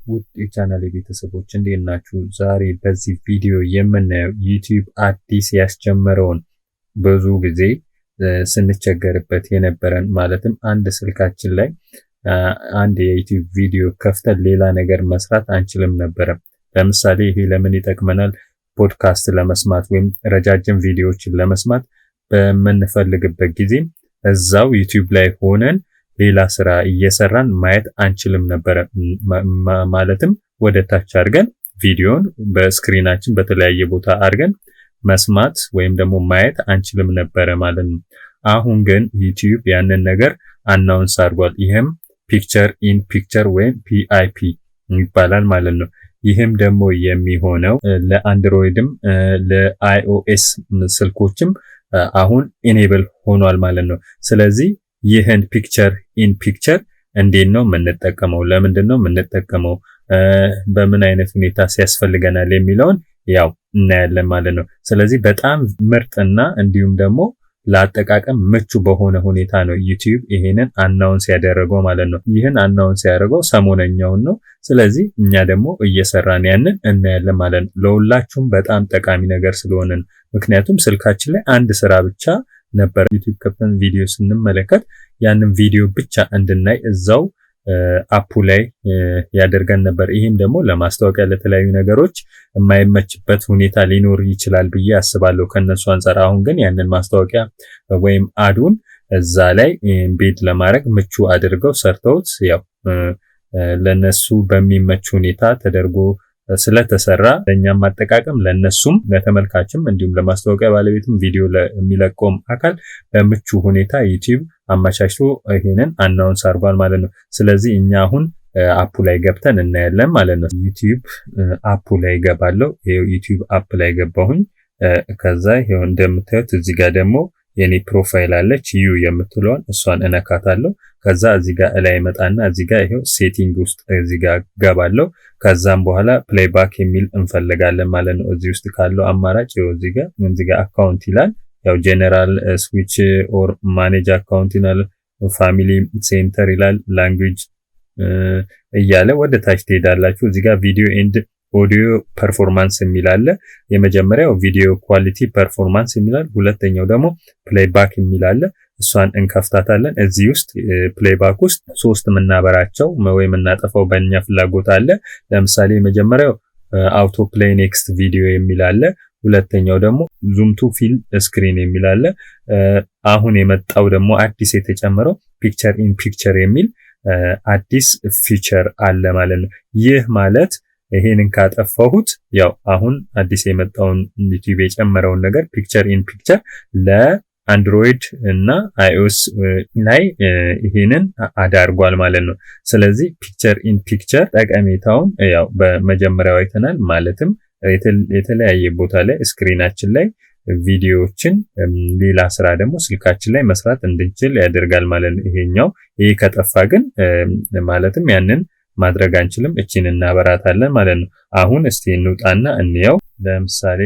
ውድ የቻናሌ ቤተሰቦች እንዴት ናችሁ? ዛሬ በዚህ ቪዲዮ የምናየው ዩቲዩብ አዲስ ያስጀመረውን ብዙ ጊዜ ስንቸገርበት የነበረን ማለትም አንድ ስልካችን ላይ አንድ የዩቲዩብ ቪዲዮ ከፍተን ሌላ ነገር መስራት አንችልም ነበር። ለምሳሌ ይሄ ለምን ይጠቅመናል? ፖድካስት ለመስማት ወይም ረጃጅም ቪዲዮዎችን ለመስማት በመንፈልግበት ጊዜ እዛው ዩቲዩብ ላይ ሆነን ሌላ ስራ እየሰራን ማየት አንችልም ነበር። ማለትም ወደ ታች አድርገን ቪዲዮን በስክሪናችን በተለያየ ቦታ አድርገን መስማት ወይም ደግሞ ማየት አንችልም ነበር ማለት ነው። አሁን ግን ዩቲዩብ ያንን ነገር አናውንስ አድርጓል። ይሄም ፒክቸር ኢን ፒክቸር ወይም PIP ይባላል ማለት ነው። ይህም ደግሞ የሚሆነው ለአንድሮይድም ለአይኦኤስ ስልኮችም አሁን ኢኔብል ሆኗል ማለት ነው። ስለዚህ ይህን ፒክቸር ኢን ፒክቸር እንዴት ነው የምንጠቀመው? ለምንድን ነው የምንጠቀመው? በምን አይነት ሁኔታ ሲያስፈልገናል የሚለውን ያው እናያለን ማለት ነው። ስለዚህ በጣም ምርጥና እንዲሁም ደግሞ ለአጠቃቀም ምቹ በሆነ ሁኔታ ነው ዩቲዩብ ይሄንን አናውንስ ያደረገው ማለት ነው። ይህን አናውንስ ያደረገው ሰሞነኛውን ነው። ስለዚህ እኛ ደግሞ እየሰራን ያንን እናያለን ማለት ነው። ለሁላችሁም በጣም ጠቃሚ ነገር ስለሆነ ነው። ምክንያቱም ስልካችን ላይ አንድ ስራ ብቻ ነበር ዩቲዩብ ከፍተን ቪዲዮ ስንመለከት ያንን ቪዲዮ ብቻ እንድናይ እዛው አፑ ላይ ያደርገን ነበር። ይሄም ደግሞ ለማስታወቂያ ለተለያዩ ነገሮች የማይመችበት ሁኔታ ሊኖር ይችላል ብዬ አስባለሁ ከነሱ አንፃር። አሁን ግን ያንን ማስታወቂያ ወይም አዱን እዛ ላይ ኢምቤድ ለማድረግ ምቹ አድርገው ሰርተውት ያው ለነሱ በሚመች ሁኔታ ተደርጎ ስለተሰራ ለኛም አጠቃቀም ለነሱም ለተመልካችም እንዲሁም ለማስታወቂያ ባለቤትም ቪዲዮ ለሚለቀውም አካል በምቹ ሁኔታ ዩቲዩብ አመቻችቶ ይሄንን አናውንስ አድርጓል ማለት ነው። ስለዚህ እኛ አሁን አፑ ላይ ገብተን እናያለን ማለት ነው። ዩቲዩብ አፑ ላይ ገባለሁ። ይሄው ዩቲዩብ አፕ ላይ ገባሁኝ። ከዛ ይሄው እንደምታዩት እዚህ ጋር ደግሞ የኔ ፕሮፋይል አለች ዩ የምትለዋን እሷን እነካታለሁ። ከዛ እዚህ ጋር ላይ መጣና እዚህ ጋር ይሄው ሴቲንግ ውስጥ እዚህ ጋር ገባለሁ። ከዛም በኋላ ፕሌይባክ የሚል እንፈልጋለን ማለት ነው። እዚህ ውስጥ ካለው አማራጭ ይሄው እዚህ ጋር አካውንት ይላል። ያው ጀነራል ስዊች ኦር ማኔጅ አካውንት ይላል። ፋሚሊ ሴንተር ይላል። ላንጉዌጅ እያለ ወደ ታች ትሄዳላችሁ። እዚህ ጋር ቪዲዮ ኤንድ ኦዲዮ ፐርፎርማንስ የሚል አለ። የመጀመሪያው ቪዲዮ ኳሊቲ ፐርፎርማንስ የሚላል፣ ሁለተኛው ደግሞ ፕሌይባክ የሚል አለ። እሷን እንከፍታታለን። እዚህ ውስጥ ፕሌይባክ ውስጥ ሶስት የምናበራቸው ወይም እናጠፋው በእኛ ፍላጎት አለ። ለምሳሌ የመጀመሪያው አውቶ ፕሌይ ኔክስት ቪዲዮ የሚል አለ። ሁለተኛው ደግሞ ዙም ቱ ፊል ስክሪን የሚል አለ። አሁን የመጣው ደግሞ አዲስ የተጨመረው ፒክቸር ኢን ፒክቸር የሚል አዲስ ፊቸር አለ ማለት ነው። ይህ ማለት ይሄንን ካጠፋሁት ያው አሁን አዲስ የመጣውን ዩቲዩብ የጨመረውን ነገር ፒክቸር ኢን ፒክቸር ለአንድሮይድ እና iOS ላይ ይሄንን አዳርጓል ማለት ነው። ስለዚህ ፒክቸር ኢን ፒክቸር ጠቀሜታውን ያው በመጀመሪያው አይተናል። ማለትም የተለያየ ቦታ ላይ ስክሪናችን ላይ ቪዲዮዎችን ሌላ ስራ ደግሞ ስልካችን ላይ መስራት እንድንችል ያደርጋል ማለት ነው። ይሄ ከጠፋ ግን ማለትም ያንን ማድረግ አንችልም። እቺን እናበራታለን ማለት ነው። አሁን እስቲ እንውጣና እንየው። ለምሳሌ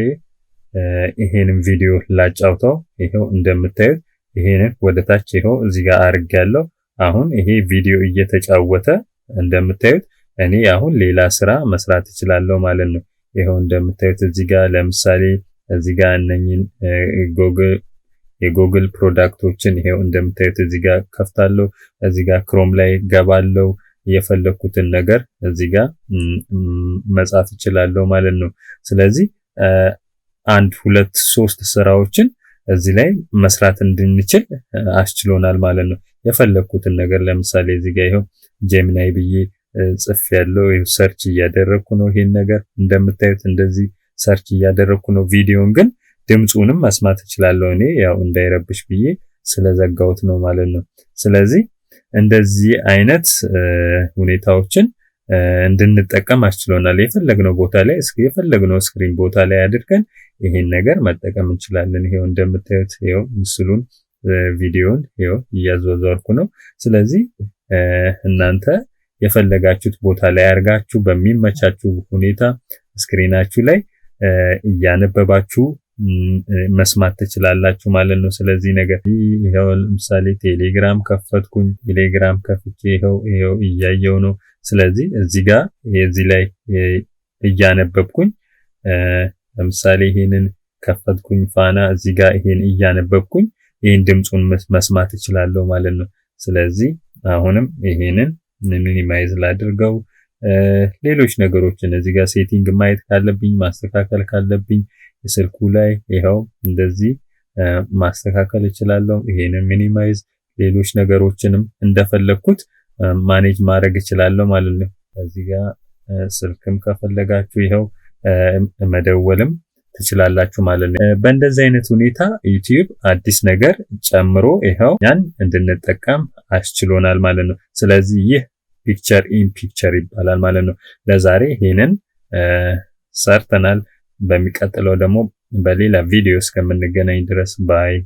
ይሄንን ቪዲዮ ላጫውተው። ይሄው እንደምታዩት ይሄንን ወደታች ይሄው እዚህ ጋር አድርጌያለሁ። አሁን ይሄ ቪዲዮ እየተጫወተ እንደምታዩት እኔ አሁን ሌላ ስራ መስራት እችላለሁ ማለት ነው። ይሄው እንደምታዩት እዚህ ጋር ለምሳሌ እዚህ ጋር እነኚህን የጎግል ፕሮዳክቶችን ይሄው እንደምታዩት እዚህ ጋር ከፍታለሁ። እዚህ ጋር ክሮም ላይ ገባለሁ። የፈለኩትን ነገር እዚህ ጋር መጻፍ እችላለሁ ማለት ነው። ስለዚህ 1 2 3 ስራዎችን እዚህ ላይ መስራት እንድንችል አስችሎናል ማለት ነው። የፈለኩትን ነገር ለምሳሌ እዚህ ጋር ይሄው ጄሚናይ ብዬ ጽፍ ያለው ይሄው ሰርች እያደረኩ ነው። ይሄን ነገር እንደምታዩት እንደዚህ ሰርች እያደረኩ ነው። ቪዲዮን ግን ድምጹንም መስማት እችላለሁ እኔ ያው እንዳይረብሽ ብዬ ስለዘጋሁት ነው ማለት ነው። ስለዚህ እንደዚህ አይነት ሁኔታዎችን እንድንጠቀም አስችሎናል። የፈለግነው ቦታ ላይ የፈለግነው ስክሪን ቦታ ላይ አድርገን ይሄን ነገር መጠቀም እንችላለን። ይሄው እንደምታዩት ይሄው ምስሉን ቪዲዮን ይሄው እያዟዟርኩ ነው። ስለዚህ እናንተ የፈለጋችሁት ቦታ ላይ አድርጋችሁ በሚመቻችሁ ሁኔታ ስክሪናችሁ ላይ እያነበባችሁ መስማት ትችላላችሁ ማለት ነው። ስለዚህ ነገር ይሄው ለምሳሌ ቴሌግራም ከፈትኩኝ። ቴሌግራም ከፍቼ ይሄው እያየው ነው። ስለዚህ እዚህ ጋር እዚህ ላይ እያነበብኩኝ ለምሳሌ ይሄንን ከፈትኩኝ ፋና እዚህ ጋር ይሄን እያነበብኩኝ ይሄን ድምጹን መስማት እችላለሁ ማለት ነው። ስለዚህ አሁንም ይሄንን ሚኒማይዝ ላድርገው። ሌሎች ነገሮችን እዚህ ጋር ሴቲንግ ማየት ካለብኝ ማስተካከል ካለብኝ የስልኩ ላይ ይሄው እንደዚህ ማስተካከል እችላለሁ። ይሄንን ሚኒማይዝ ሌሎች ነገሮችንም እንደፈለኩት ማኔጅ ማድረግ እችላለሁ ማለት ነው። እዚህ ጋር ስልክም ከፈለጋችሁ ይሄው መደወልም ትችላላችሁ ማለት ነው። በእንደዚህ አይነት ሁኔታ ዩቲዩብ አዲስ ነገር ጨምሮ ይሄው ያን እንድንጠቀም አስችሎናል ማለት ነው። ስለዚህ ይህ ፒክቸር ኢን ፒክቸር ይባላል ማለት ነው። ለዛሬ ይሄንን ሰርተናል። በሚቀጥለው ደግሞ በሌላ ቪዲዮ እስከምንገናኝ ድረስ ባይ